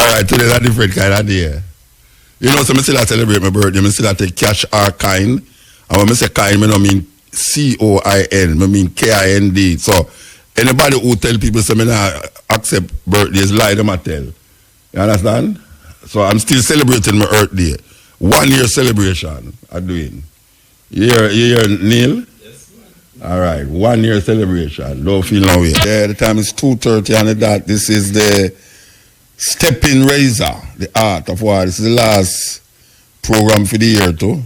Alright, today's a different kind of day. You know, so I still celebrate my birthday, I still take cash or kind. And when I say kind, I don't mean COIN, I mean KIND. So anybody who tell people say I not accept birthdays, lie them I tell. You understand? So I'm still celebrating my birthday. 1 year celebration I'm doing. You hear Neil? Yes, man. All right, 1 year celebration. Don't feel no way. Yeah, the time is 2:30 and the dot. This is the Stepping Razor, the art of war. This is the last program for the year too.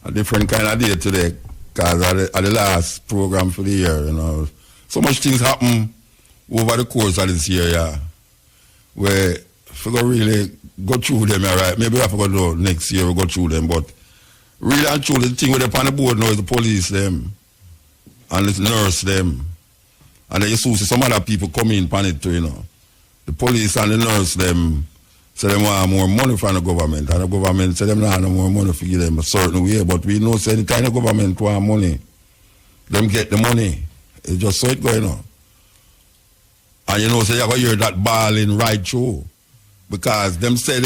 A different kind of day today because of the last program for the year, you know. So much things happen over the course of this year, yeah. Where if we go really go through them, all right. Maybe we have to go do next year, we go through them, but really and truly, the thing with them on the board now is the police them and the nurse them. And then you see some other people come in on it too, you know. The police and the nurse them say them want more money from the government. And the government say them not no more money to give them a certain way. But we know say any kind of government want money, them get the money. It's just so it going on. And you know, say you go hear that balling right through. Because them say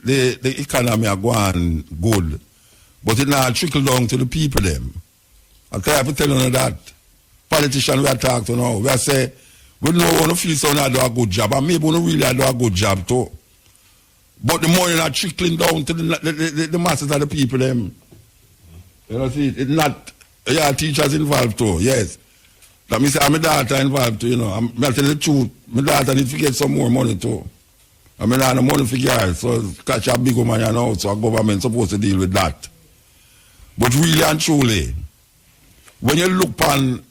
the economy are going good. But it not trickle down to the people them. I try to tell you that. Politicians we are talking to now, we are say, we don't want to feel so not do a good job, and maybe we don't really do a good job too. But the money not trickling down to the masses of the people them. You know, see, it's not, yeah, teachers involved too, yes. That means I'm a daughter involved too, you know. I'm telling the truth, my daughter need to get some more money too. I mean, I have money for girls, so catch a big woman, you know, so a government supposed to deal with that. But really and truly, when you look on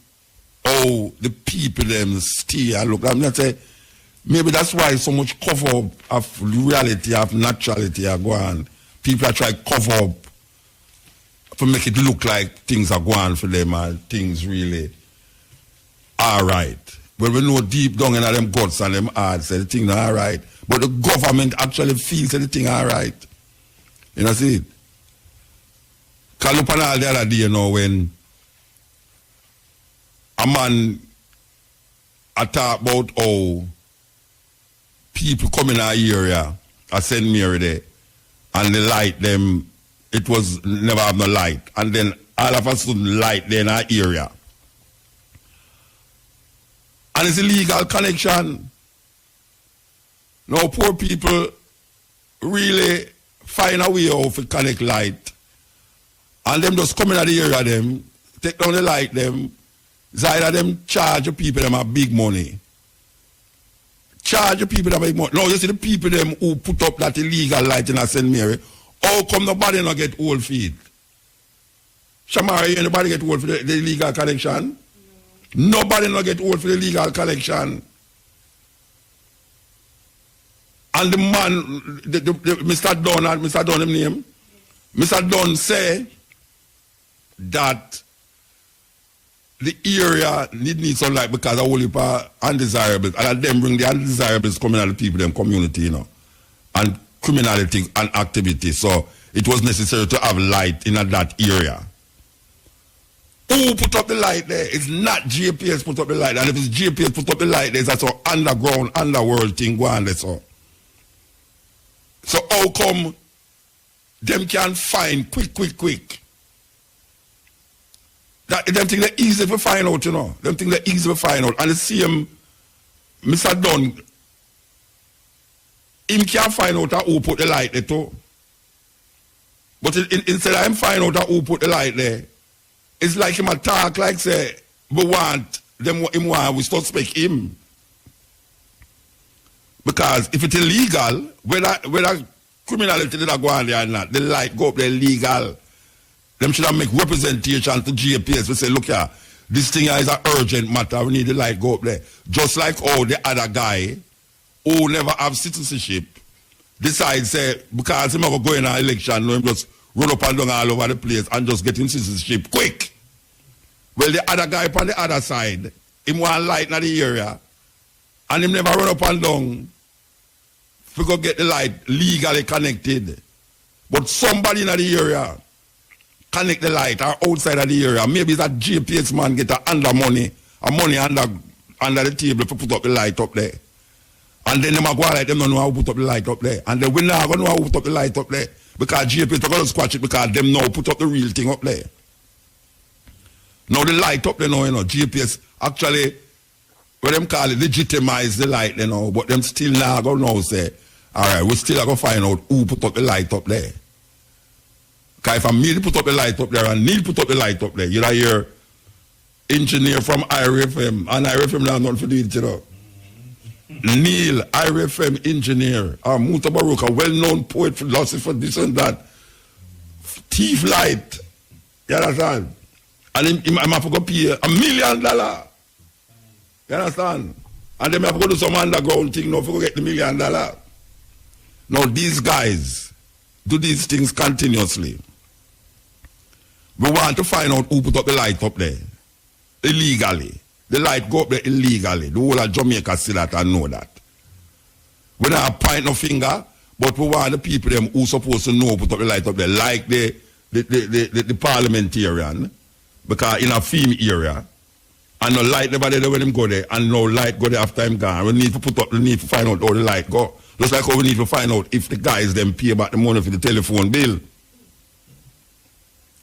how the people them stay and look, I'm not saying, maybe that's why so much cover up of reality, of naturality are going. People are trying to cover up to make it look like things are going for them and things really are right. But we know deep down in them guts and them hearts that the thing not all right. But the government actually feels that the thing all right. You know, see it? Call up on all the other day, you know, when a man talk about how people come in our area, I St. Mary there, and the light them, it was never have no light. And then all of a sudden light there in our area. And it's illegal connection. Now poor people really find a way how to connect light. And them just come in the area them, take down the light them. It's either them charge the people them a big money. Charge the people them a big money. Now you see the people them who put up that illegal light in St. Mary, how come nobody not get old feet? Shamari, anybody get old for the illegal connection? No. Nobody not get old for the legal connection. And the man, Mr. Dunn, his name, Mr. Dunn say that the area need some light because of all the undesirables. And them bring the undesirables coming out of the people, them community, you know, and criminality and activity. So it was necessary to have light in that area. Who put up the light there? It's not GPS put up the light. And if it's GPS put up the light there, that's an underground, underworld thing going on there. So how come them can find quick? That them think they're easy to find out, you know. Them think they're easy to find out. And the same Mr. Dunn, him can't find out who put the light there too. But instead of him find out who put the light there, it's like him attack like say, we want them him want we suspect him. Because if it's illegal, whether criminality did go on there or not, the light go up there legal. Them should have make representation to GPS. We say, look here, this thing is an urgent matter. We need the light go up there. Just like all the other guy who never have citizenship decides, say, because he never go in an election, no, him just run up and down all over the place and just get him citizenship quick. Well, the other guy on the other side, him want light in the area, and him never run up and down to go get the light legally connected. But somebody in the area connect the light or outside of the area. Maybe that GPS man get a money under the table to put up the light up there. And And then them a go like them don't know how to put up the light up there. And then we not gonna know how to put up the light up there. Because JPS are gonna squash it because them now put up the real thing up there. Now the light up there now, JPS actually what them call it legitimize the light, but them still now gonna know say, alright, we still gonna find out who put up the light up there. Because if I need to put up the light up there and need to put up the light up there, you'll hear engineer from IRFM, and IRFM now not for doing it, Neil, IRFM engineer, Muta Baruch, a well-known poet, philosopher, this and that. Thief light. You understand? And him have to go pay $1 million. You understand? And then have to go do some underground thing now to get the $1 million. Now these guys do these things continuously. We want to find out who put up the light up there. Illegally. The light go up there illegally. The whole of Jamaica see that and know that. We don't have point no finger, but we want the people them who supposed to know put up the light up there, like the parliamentarian, because in a theme area, and no light never there when them go there, and no light go there after him gone. We need to find out how the light go. Just like how we need to find out if the guys them pay back the money for the telephone bill.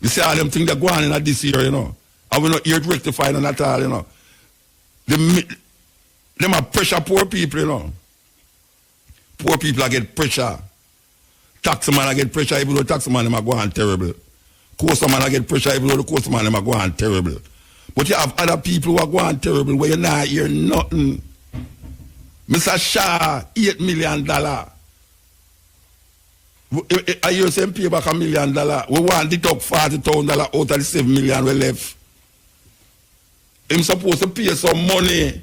You see all them things that go on in this year, and we not here to rectify none at all, Them are pressure poor people, Poor people get pressure. Taxman get pressure even though taxman them are going terrible. Coastman get pressure even though the coastman them are going terrible. But you have other people who are going terrible where you not hear nothing. Mr. Shah, $8 million. I hear some pay back $1 million. We want to deduct $40,000 out of the $7 million we left. Him supposed to pay some money.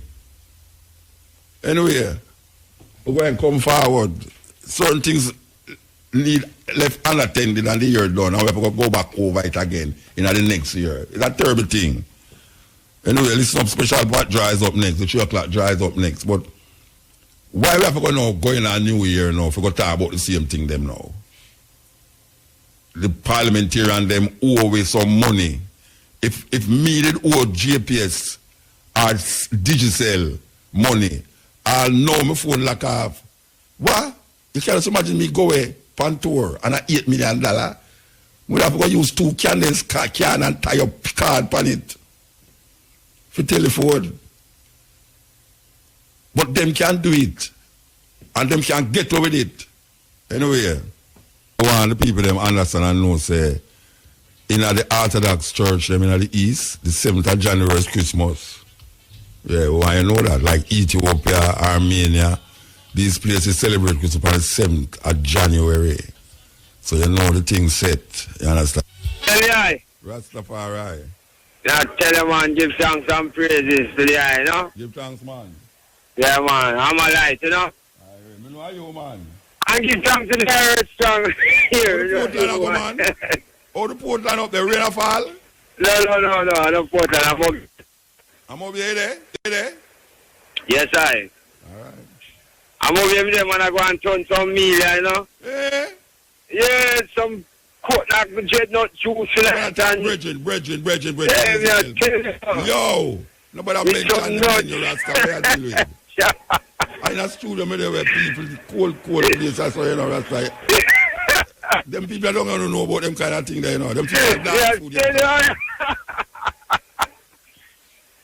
Anyway, we're going to come forward. Certain things need left unattended and the year done. And we have to go back over it again in the next year. It's a terrible thing. Anyway, listen up, special part dries up next. The 3 o'clock dries up next. But why we have to go in a new year now if we go talk about the same thing them now? The parliamentarian them owe away some money. If me did owe JPS or Digicel money, I'll know my phone lock off. What? You can't imagine me go away pan tour and $8 million. We have to go use 2 candles can and tie up card pan it for telephone. But them can't do it. And them can't get over it. Anyway, I want the people them understand and know say in the Orthodox Church, them in the East, the 7th of January is Christmas. Yeah, we want you know that. Like Ethiopia, Armenia, these places celebrate Christmas on the 7th of January. So you know the thing set. You understand? Tell the eye. Rastafari. Yeah, tell them, man, give thanks and praises to the eye, Give thanks, man. Yeah, man, I'm a light, I know you, man. And give thanks to the earth strong here. Oh, the Portland up there, rain or fall? No, the Portland, I'm over there. You there? Yes, I. Alright. I'm over here, man, I go and turn some meal, Yeah? Yeah, some like the jet nut juice and Bridget. Yeah, Yo! Nobody mention them in your Rasta. Where I deal with? I in a studio where people, cold place, that's why you know Rasta. Them people don't want to know about them kind of thing there, Them people dance food.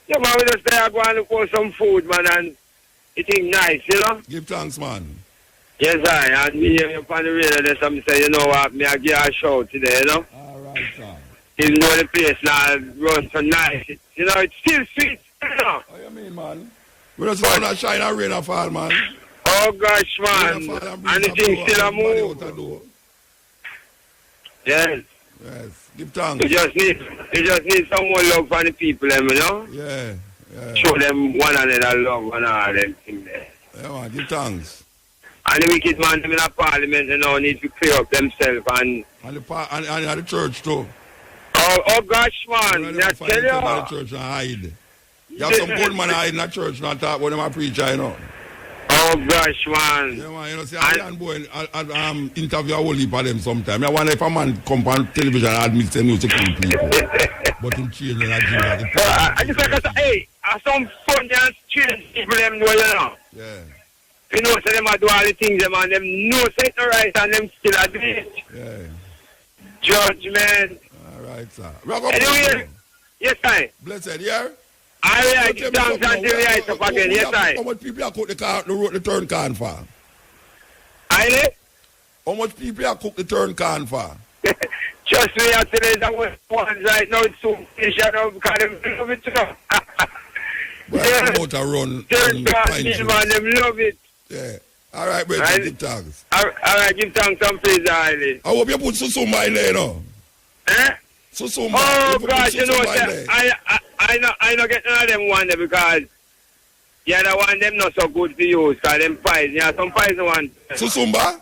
Yeah, man, we just there going to look for some food, man, and eating nice, Give thanks, man. Yes, I. And me here on the radio, there's something say, you know what, me I give a shout today, All right, sir. Even though the place now runs so nice, it's still sweet, What you mean, man? We just want to shine and rain and fall, man. Oh, gosh, man. And the thing still a move. Yes. Give thanks. You just need some more love for the people, Yeah. Show them one another love and all them things there. Yeah, man, give thanks. And the wicked man in the parliament, need to clear up themselves and the church too. Oh gosh, man. I tell you. The church and hide. You have some good man hide in the church and talk about them a preacher, Oh gosh, man. Yeah, man, see, I boy, I interview a whole heap of them sometime. I wonder if a man come on television and admit them music to people. But him change in Nigeria. I just like I say, hey, some fun and strange people them know, Yeah. You know, so them a do all the things, them and them know say it no right and them still a do it. Yeah. Judgment. All right, sir. Anyway, yes, I. Blessed, yeah? I give thanks until we rise up again, yes, I. How much people are cook the road the turn can for? I How much people are cook the turn can for? Just me, I say there's a one right now, it's so fish, I know, because them love it, you know. But Yeah. I'm out to run Turn can, man, them love it. Yeah. All right, brother, Right. give thanks. All right, give thanks and praise, Harley. I hope you put Susumba in there, you know. Eh? Susumba. Oh, put gosh, you know, Susumba in sir, there. I not get none of them one there because yeah, the one them not so good for you, because them pies, yeah, some pies one. Susumba?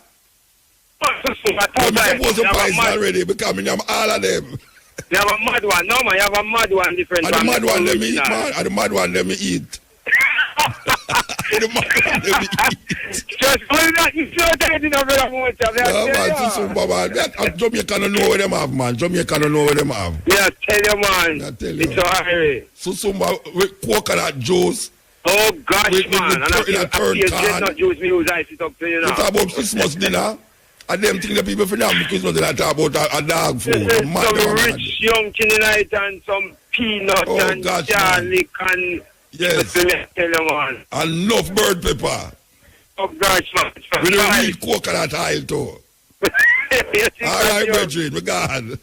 I You're supposed to price already because I have all of them. You have a mad one, no man, you have a mad one different And the from mad one let me eat, original. man. And the mad one let me eat. The mad one let me eat. Just only that you so tight enough for that moment. Yeah, man, Susumba, man. That, Jamaica don't know what them have, man. Jamaica don't know what them have. Yeah, tell you, man. I tell you. It's a hurry. Susumba with coconut juice. Oh, gosh, With man. And I feel turn can. not juice me use ice it up to you We now. talk about Christmas dinner. And them things that people finna have Christmas dinner talk about a dog food. This is Mad, some man. rich young tonight and some peanut Oh, and gosh, garlic and Yes. let me tell you, man. Enough bird pepper. Oh, gosh, man. With a real coconut oil too. All right, brethren, we gone.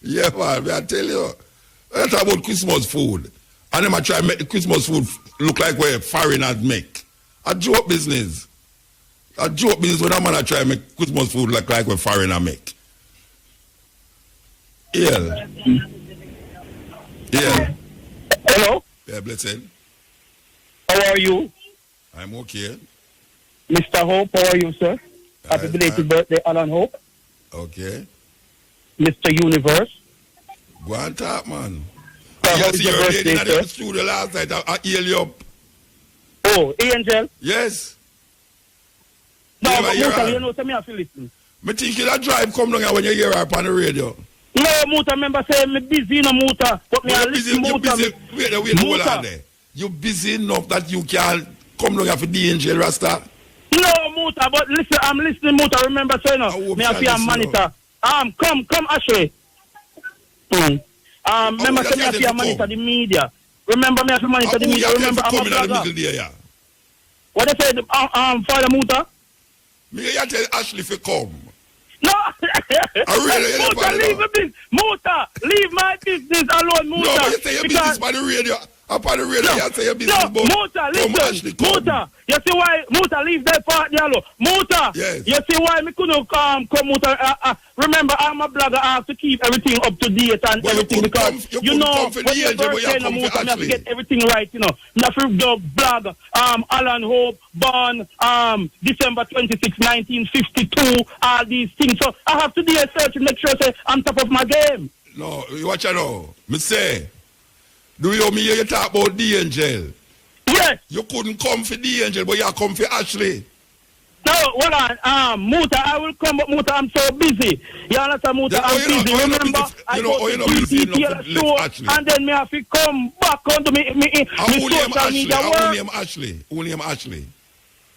Yeah, man, I tell you. Let's talk about Christmas food. And them I try to make the Christmas food look like where foreigners make. A joke business. A joke business when a man I try to make Christmas food look like where foreigner make. Yeah. Yeah. Hello, Yeah, blessed. how are you? I'm okay. Mr. Hope, how are you, sir? Happy belated birthday, Alan Hope. Okay. Mr. Universe. Go on talk, man. How Yes, is you your were birthday, in sir? the studio last night. I heal you up. Oh, Angel. Yes. No, Yeah, but but you're Muta, on. you know, so me have to listen. Me think you that drive come down here when you hear her up on the radio. No, Muta, remember say me busy, no, Muta. But me I You busy, listen, you Muta. busy. Wait, hold Muta. on there. You busy enough that you can come down here for the angel Rasta? No, Muta, but listen, I'm listening, Muta. Remember, say no. I hope Me have you to listen, monitor. Come, Ashley. Remember, you say me have have to to monitor come? the media. Remember, me have to monitor the media. Remember, I'm a come in the middle blogger. there, yeah. What they say, Father Muta? Me you tell Ashley to come. No, really, you Muta, never leave know. my business. Muta, leave my business alone, Muta. No, but you say your Because- business by the radio. Up on the radio, you say your business, No, but Muta, come Ashley, listen. come. Muta, you see why Muta leave that part there, look. Muta, Yes. you see why me couldn't come Muta. Remember, I'm a blogger. I have to keep everything up to date and But you everything couldn't because come- you you couldn't know come for when the your angel, but you birthday, come Muta, for me have to Ashley. get everything right, you know. Me have to do blog. Alan Hope, born December 26, 1952. All these things. So I have to do a search and make sure say I'm top of my game. No, you watch out now. Me say, do you hear me hear you talk about the angel? Yes. You couldn't come for the angel, but you come for Ashley. No, hold on. Muta, I will come, but Muta, I'm so busy. You understand, Muta? Then, I'm you know- busy. you know Remember, busy- I you know- go you to know busy enough DTL to show, let Ashley. and then me have to come back onto me I who name social Ashley? media I who work. name Ashley? Who name Ashley?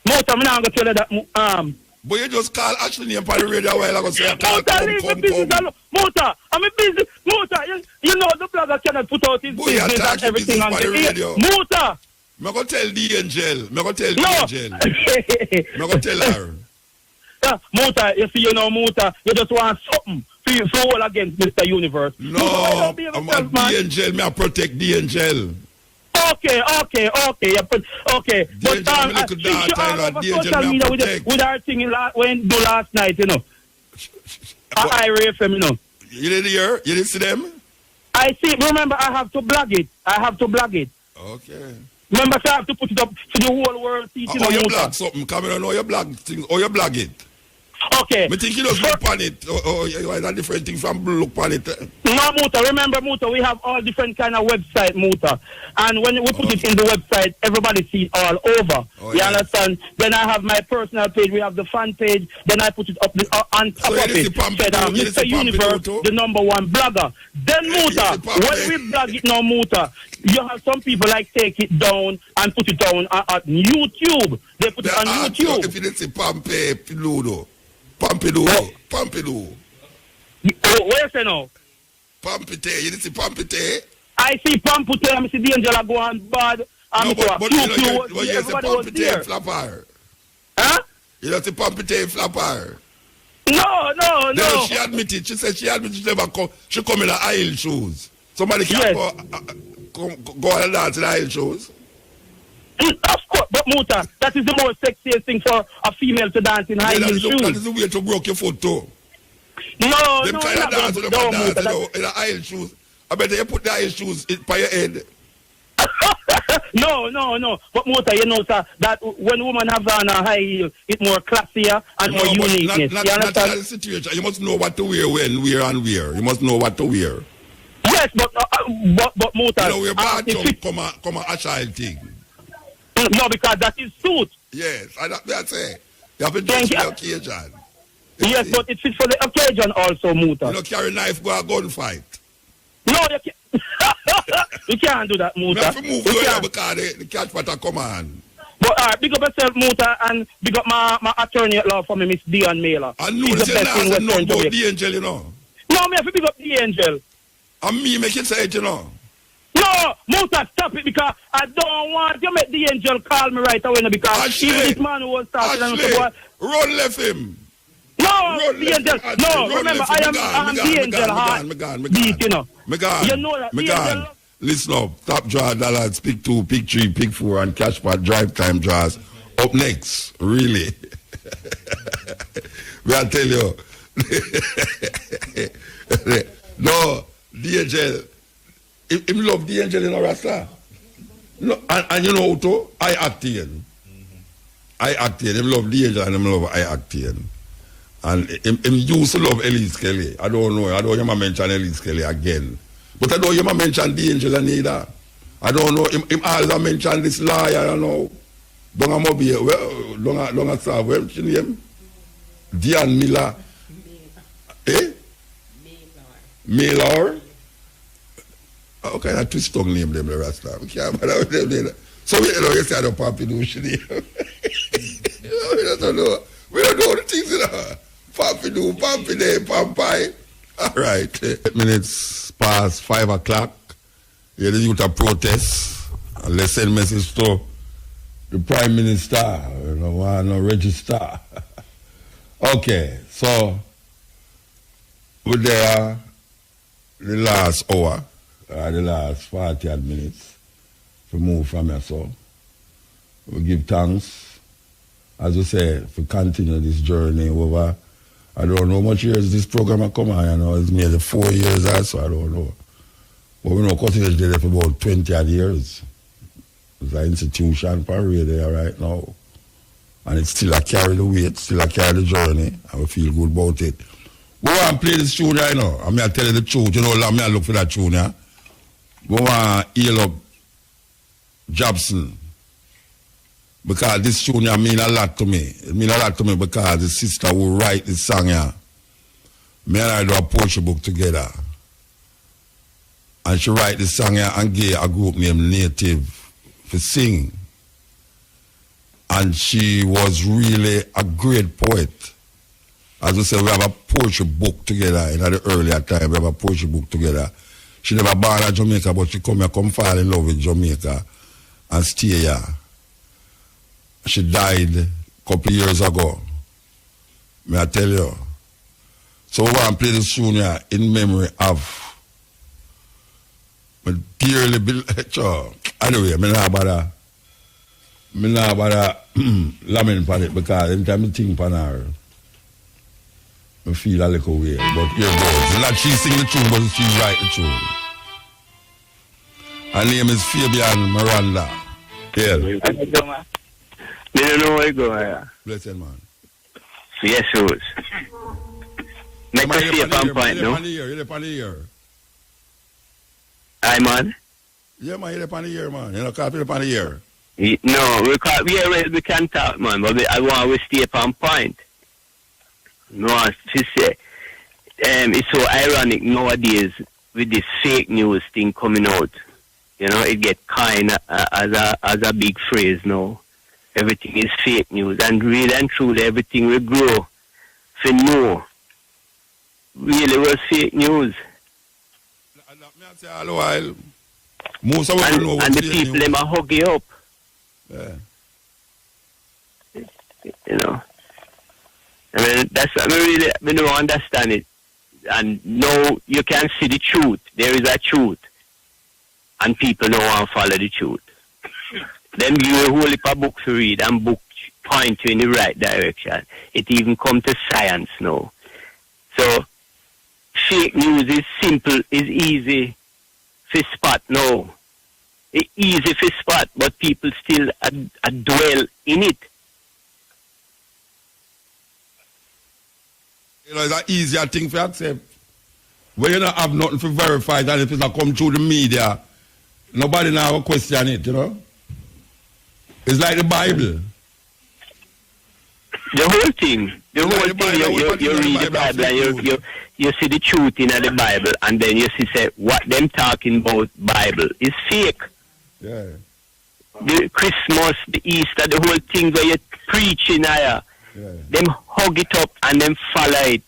Muta, I'm not going to tell you that. But you just call Ashley name on the radio a while ago. Say, I can't Muta, come, leave the come, business come. alone. Muta, I'm busy. Muta, you know the blogger cannot put out his Boy, you business talk and your everything business on by the the radio. Muta, Me go tell the angel. Me go tell the no. angel. Me go tell her. Yeah, Muta, you see, you know, Muta, you just want something for you for all against Mr. Universe. No, Muta, why don't be I'm yourself, man? the angel. Me I protect the angel. Okay. You put, okay. The angel, I'm a little She dark, all Tyler. over The angel, social me media protect. with her thing when do last night, you know. But- I FM, you know. You didn't hear? You didn't see them? I see. Remember, I have to blog it. Okay. Remember, so I have to put it up to the whole world. See, How you blog something? Come on, know your blog things. How you blog it? Okay. I think you just look on it. You have a different thing from look on it. No, Muta. Remember, Muta, we have all different kind of website, Muta. And when we put it in the website, everybody see it all over. You understand? Then I have my personal page. We have the fan page. Then I put it up on top of it. Said, Mr. Universe, the #1 blogger. Then, Muta, when we blog it now, Muta, you have some people like take it down and put it down at YouTube. They put it on YouTube. If you didn't say Pompidou. Pompidou. Where you say now? Pampite. You didn't see Pampite? I see Pampute, I see the angel go on bad. No, but you say Pampite flapper. Huh? You don't see Pampite flapper. No. Then she admitted. She said she never come. She come in her aisle shoes. Somebody can't go and dance in aisle shoes. Of course, but Muta, that is the most sexiest thing for a female to dance in high heel shoes. That is the way to broke your foot too. No, them kind of dance, in the aisle shoes. I bet you put the aisle shoes by your head. No. But Muta, you know, sir, that when women have on a high heel, it's more classier and more uniqueness. Not in that situation. You must know what to wear when, where and where. You must know what to wear. Yes, but Muta. You know, we're bad come a child thing. No, because that is suit. Yes, that's it. You have to dress for the occasion. Yes, but it fits for the occasion also, Muta. You don't carry knife, go a gunfight. No, you can't. You can't do that, Muta. You have to move you because the catch patter come on. But big up yourself, Muta, and big up my attorney at law for me, Miss Dion Mailer. I know this is not about the angel, you know. No, me have to big up the angel. And me make it say it, you know. No, Muta, stop it because I don't want you make the angel call me right away because Ashley, even this man who was talking and run left him. No, the angel. No, remember, I am the angel heart. Beat, you know. You know that the angel. Listen up. Top draw dollar, pick 2, pick 3, pick 4, and cash part drive time draws. Up next, really. I'll tell you. No, the angel. If you love the angel in a Rasta. No, and you know too, I acting. I acting. Him love the angel and him love I acting. And him used to love Elise Kelly. I don't know. I don't hear him mention Elise Kelly again. But I don't hear him mention the angel neither. I don't know. Him always mention this liar, you know. Don't have be well, don't have to what's your name? Diane Miller. Eh? Miller. How kind of twist tongue name them the Rasta? We can't bother with them. So we you say the Pompidou should We don't know. We don't know the things, you know. Pompidou, Pompidou, Pompai. All right. 8 minutes past 5 o'clock. Here the youth are protest. And let's send message to the Prime Minister. You know, want to register. Okay, so we're there the last hour, the last 40 minutes to move from here. So we give thanks, as we say, for continue this journey over. I don't know how much years this program has come on, you know, it's maybe 4 years or so, I don't know. But we know Cottage did it for about 20 odd years. It's an institution for radio right now. And it's still a carry the weight, still a carry the journey, and we feel good about it. We want to play this tune right now. I'm going to tell you the truth, you know, I'm going to look for that tune, yeah? We want to heal up Jobson. Because this tune here mean a lot to me. It mean a lot to me because the sister who write this song here, me and I do a poetry book together. And she write this song here and gave a group named Native for sing. And she was really a great poet. As we said, we have a poetry book together in the earlier time. We have a poetry book together. She never born in Jamaica, but she come here, come fall in love with Jamaica and stay here. She died a couple of years ago. May I tell you? So we want to play this tune here in memory of my dearly beloved. Anyway, I'm not about lament on it because every time I think on her, I feel a little weird. But here goes. Not she sing the tune, but she write the tune. Her name is Fabian Miranda. Yeah. You know where you go, yeah. Blessed man. Yes, Rose. Make us see a point, no? You're up on the ear. Aye, man. Yeah, man, you're up on the ear, man. You know, call up on the ear. No, we can talk, man, but I want to stay on point. No, she say, it's so ironic nowadays with this fake news thing coming out. You know, it get kind of as a big phrase now. Everything is fake news, and really and truly, everything will grow. For no, really was fake news. Most of and the people them are hug you up. Yeah. You know, I mean that's we don't understand it, and now you can see the truth. There is a truth, and people don't want to follow the truth. Them give you a whole heap of books to read, and book point you in the right direction. It even come to science now. So fake news is simple, is easy to spot now. It's easy to spot, but people still dwell in it. You know, it's an easier thing to accept. When you don't have nothing to verify that if it's not come through the media, nobody now will question it, you know? It's like the Bible. The whole thing, you read the Bible and you see the truth in the Bible, and then you see say what them talking about Bible is fake. Yeah. The Christmas, the Easter, the whole thing where you preaching here, them hug it up and then follow it.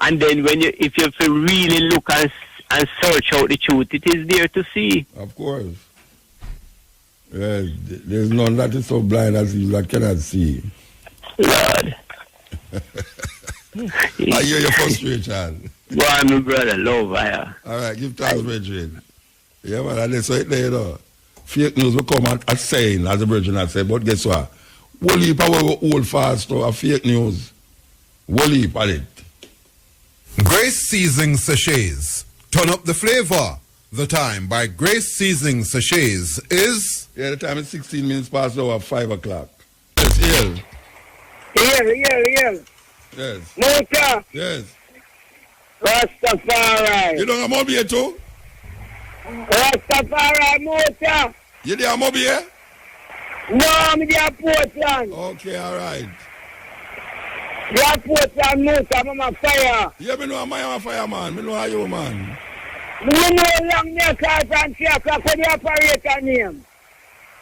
And then when if you really look and search out the truth, it is there to see. Of course. Yeah, there's none that is so blind as you that cannot see. Lord. I hear your frustration. Go on, my brother, love here. All right, give thanks, Bridget. Yeah, man, and that's right there, you know. Fake news will come at saying, as the Virgin had said, but guess what? Whole heap of our old fast of fake news. Whole heap at it. Grace Seasoning Sachets. Turn up the flavor. The time by Grace Seasoning Sachets is... Yeah, the time is 16 minutes past the hour, 5 o'clock. Yes, Ian. Yes. Mocha. Yes. Rastafari. You don't have Moby here too? Rastafari, Mocha. You there Moby here? No, I'm there Portland. Okay, all right. There Portland, Mocha, I'm a fire. Yeah, me know I'm a fire, man. Me know how you, man. Me know long neck out and 3 o'clock for the operator name.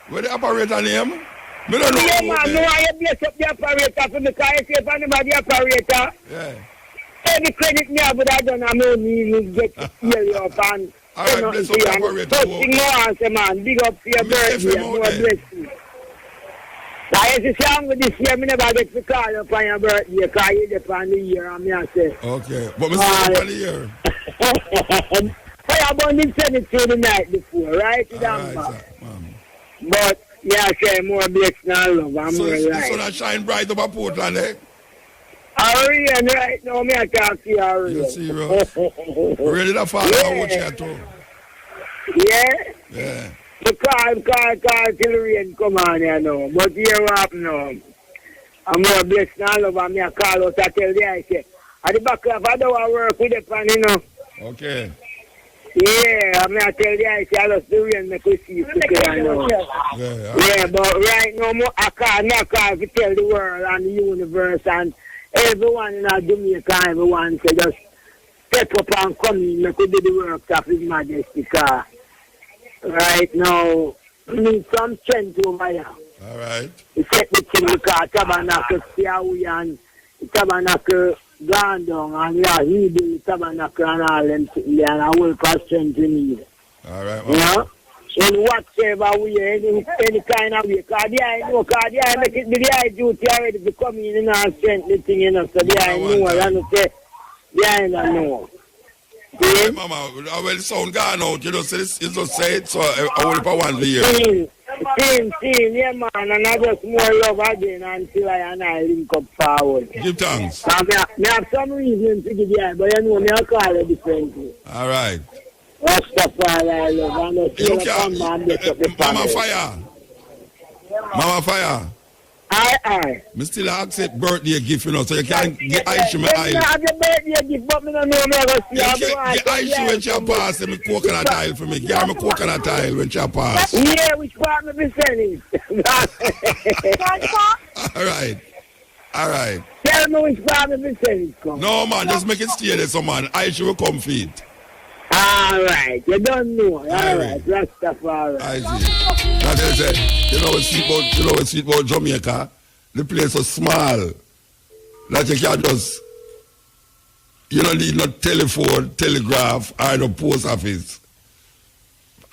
Where the operator name? Me don't know. Yeah, man, no, I bless up the operator for me, because I say for the operator. Yeah. Any credit me have, but I don't know me get to hear you up and... All right, bless up the operator. First thing I answer, man, big up for your birthday, more blessings. Now, as you say, this year, I never get to call up on your birthday, because you get on the year, and I say... Okay, but me say on the year. I didn't send it to the night before, right? All right, but, yeah, I say more blessing and love, I'm so more the right. sun has shine bright over Portland, eh? Arian, right now, me I talk to you, Arian. You see, ready to follow our watch here, too. Yeah? Yeah. The car till the rain come on here now. But here what happen now. I'm more blessed and love and me I call out, I tell the I say, at the back of I don't work with the pan, you know. Okay. Yeah, I mean I tell the I say, I lost the rain, make we see it together now. Yeah, but right now, I call to tell the world and the universe and everyone in Jamaica, everyone say just step up and come in, make we do the work of His Majesty car. Right now, we need some strength over here. All right. He set the thing because tabernacle stay away and the tabernacle gone down and he build the tabernacle and all them sitting there and I will cause strength we need. All right. You know? In whatever way, any kind of way. Because the eye make it the eye duty already to come in and strength the thing, you know. So the eye know and say, the eye don't know. Hey, Mama, well, the sound gone out, you know, so this is just say it, so I will put one to you. Same, yeah, man, and I just more love again until I link up forward. Give thanks. I have some reason to give you, but you know, me I call it differently. All right. Rastafari, I love, and I feel like I'm man, get up the Mama Fire. Mama Fire. Aye. Me still accept birthday gift, you know, so you can get Aisha my I aisle. have your birthday gift, but me don't know me go see. Get Aisha when she pass me coconut tile for me. Give me coconut tile when she pass. Yeah, which part me be selling? All right. Tell me which part me be selling. No, man, just make it stay there, so man. Aisha will come feed. All right, you don't know. All Alright. right, Rastafari. I see. Now they say, you know what's sweet about Jamaica? The place is small. That you can just, you don't need no telephone, telegraph, or no post office.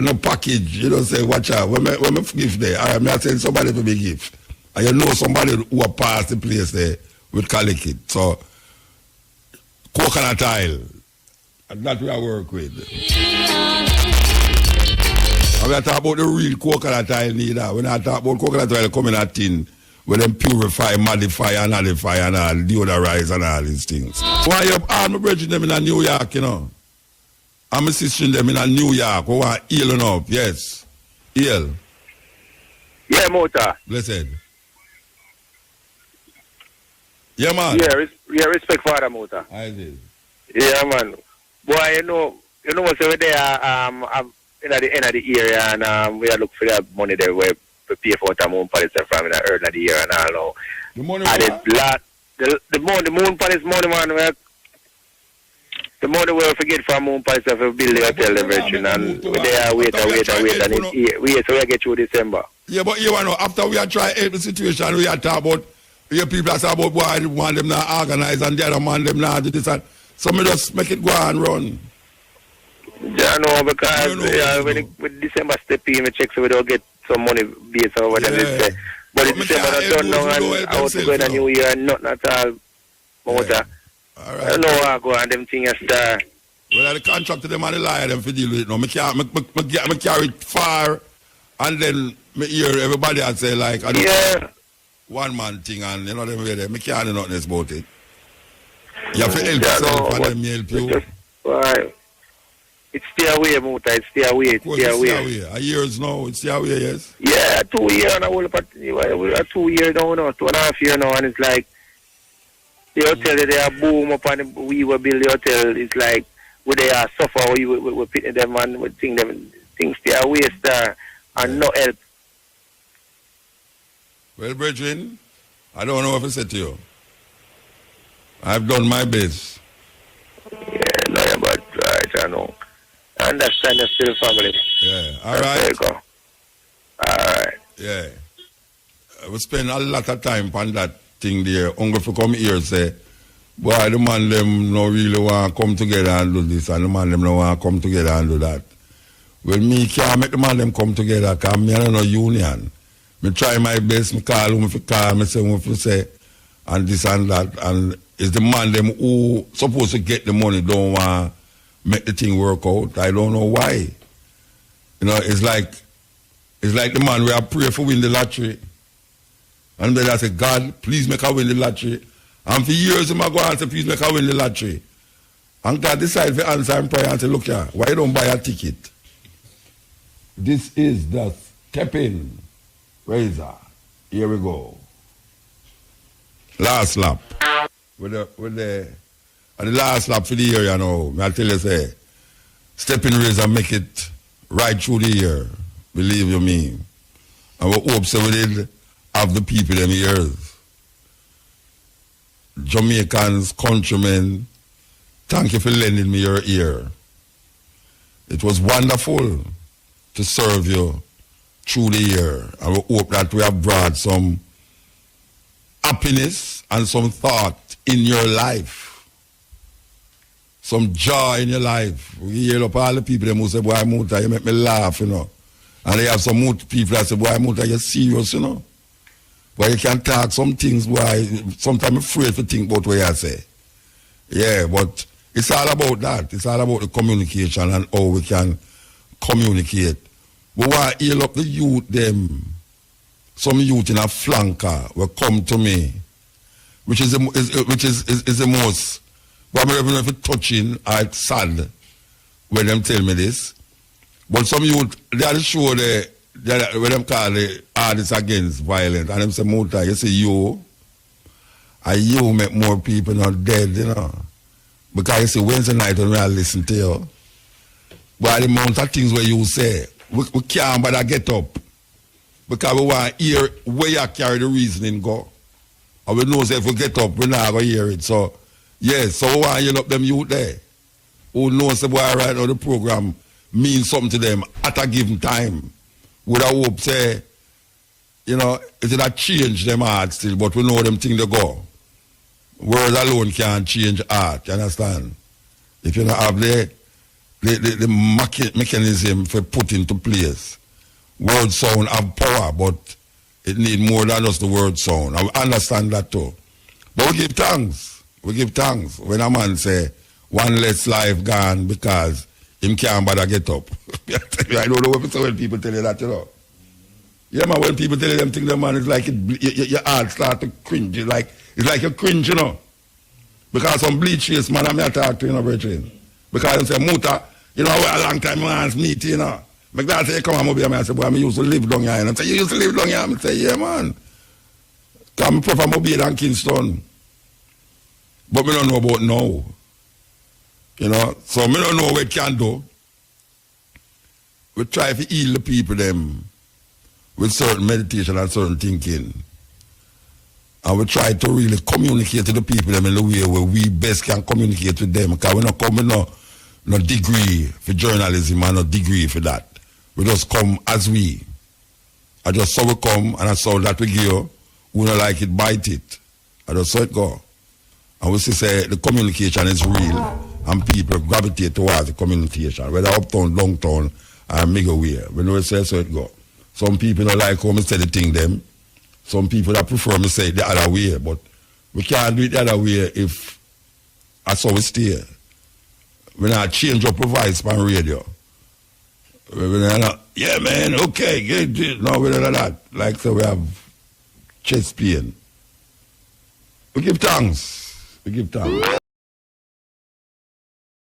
No package. You don't say, watch out. When me gift there, I'm not saying somebody to be gift. And you know somebody who have passed the place there will collect it. So, coconut tile. And that we are work with. And we are talking about the real coconut oil neither. When I talk about coconut oil coming in a tin, where them purify, modify, and nullify, and all, deodorize, and all these things. Why you all my brethren them in a New York, you know? I'm assisting them in a New York, who are healing up, yes. Heal. Yeah, Mota. Blessed. Yeah, man. Yeah, respect for the Mota. I did. Yeah, man. Boy, you know what's over there, in the end of the year, and we are looking for that money there where we pay for the moon palace from in the early of the year and all. The money the moon palace money, man, the money we'll forget from moon palace if we build the hotel leverage, and we there wait, and so we get through December. Yeah, but you know, after we are trying to help the situation, we are talking about, your people are talking about why one them not organize and the other man them not do this and so me just make it go and run. Yeah, no, because when December step in, we check so we don't get some money based on what they say. But in December, I don't know, and I want to go in a new year and nothing at all. Motor. All right. I don't know how I go and them things start. Well, the contract to them and the liar them for deal with it now. Me carry it far and then me hear everybody and say like, I don't one man thing and you know them way there. Me can't do nothing else about it. You have to help yourself and them help you. Right. It's still away, Mota. It's still away. It's still away. A years now. It's still away, yes? Yeah, 2 years and we're 2 years now, 2.5 years now, and it's like the hotel they are boom up and we will build the hotel. It's like where they are suffer, we pitting them and we think them things still away there and no help. Well, brethren, I don't know what to say to you. I've done my best. Yeah, no, but right, I know. I understand you're still family. Yeah, all right. There you go. All right. Yeah. We spend a lot of time on that thing there. Uncle for come here say, boy, the man them no really want to come together and do this, and the man them no want to come together and do that. Well, me can't make the man them come together because me I don't know union. Me try my best, me call him if you call, me say if you say, and this and that, and it's the man them who supposed to get the money don't want to make the thing work out. I don't know why. You know, it's like the man where I pray for win the lottery. And then I say, God, please make I win the lottery. And for years, I go and say, please make I win the lottery. And God decides to answer in prayer and say, look here, why you don't buy a ticket? This is the Step-In Razor. Here we go. Last lap. With the last lap for the year, you know, I tell you, say, Step-In Razor make it right through the year. Believe you me. And we hope so we did have the people them ears. Jamaicans, countrymen, thank you for lending me your ear. It was wonderful to serve you through the year. And we hope that we have brought some happiness and some thought in your life. Some joy in your life. We hear up all the people who say, boy, Muta, you make me laugh, you know. And they have some people that say, boy, Muta, you're serious, you know. But you can talk some things, boy. Sometimes I'm afraid to think about what I say. Yeah, but it's all about that. It's all about the communication and how we can communicate. We want to heal up the youth, them. Some youth in a flanker will come to me, which is the most, but I'm not even touching or sad when them tell me this. But some youth, they are sure when them call the artists against violence, and them say, Muta, you see and you make more people not dead, you know. Because you see, Wednesday night when I listen to you, but the amount of things where you say, we can't bother get up. Because we want to hear where you carry the reasoning go. And we know if we get up, we're not going to hear it. So, yes, so we want to yell up them youth there. Who knows the boy right now the program means something to them at a given time. Would I hope say, you know, it's not change them heart still, but we know them things they go. Words alone can't change art, you understand? If you don't have the mechanism for put into place. Word sound have power, but it need more than just the word sound. I understand that too. But we give thanks. We give thanks. When a man say, one less life gone because him can't bother get up. I don't know when people tell you that, you know. Yeah, man, when people tell you them things, man, it's like your heart start to cringe. It's like you cringe, you know. Because some bleach face, man, I'm here to talk to you, know, brethren. Because they say, Muta, you know, a long time man's meet, you know. McDonald say, come on, I say, boy, I used to live down here. And I say, you used to live down here? I say, yeah, man. Because I'm from Mobile and Kingston. But we don't know about now. You know, so we don't know what we can do. We try to heal the people them with certain meditation and certain thinking. And we try to really communicate to the people them in the way where we best can communicate with them. Because we don't come with no degree for journalism and no degree for that. We just come as we. I just saw we come and I saw that we give. We don't like it, bite it. I just saw it go. And we say the communication is real. And people gravitate towards the communication, whether uptown, downtown, or midway. We know say so it go. Some people don't like how I say the thing them. Some people that prefer me say it the other way, but we can't do it the other way if that's how we stay. We not change up our voice on radio. We not, yeah man, okay, good. No, we don't do that. Like so we have chest pain. We give thanks. We give thanks.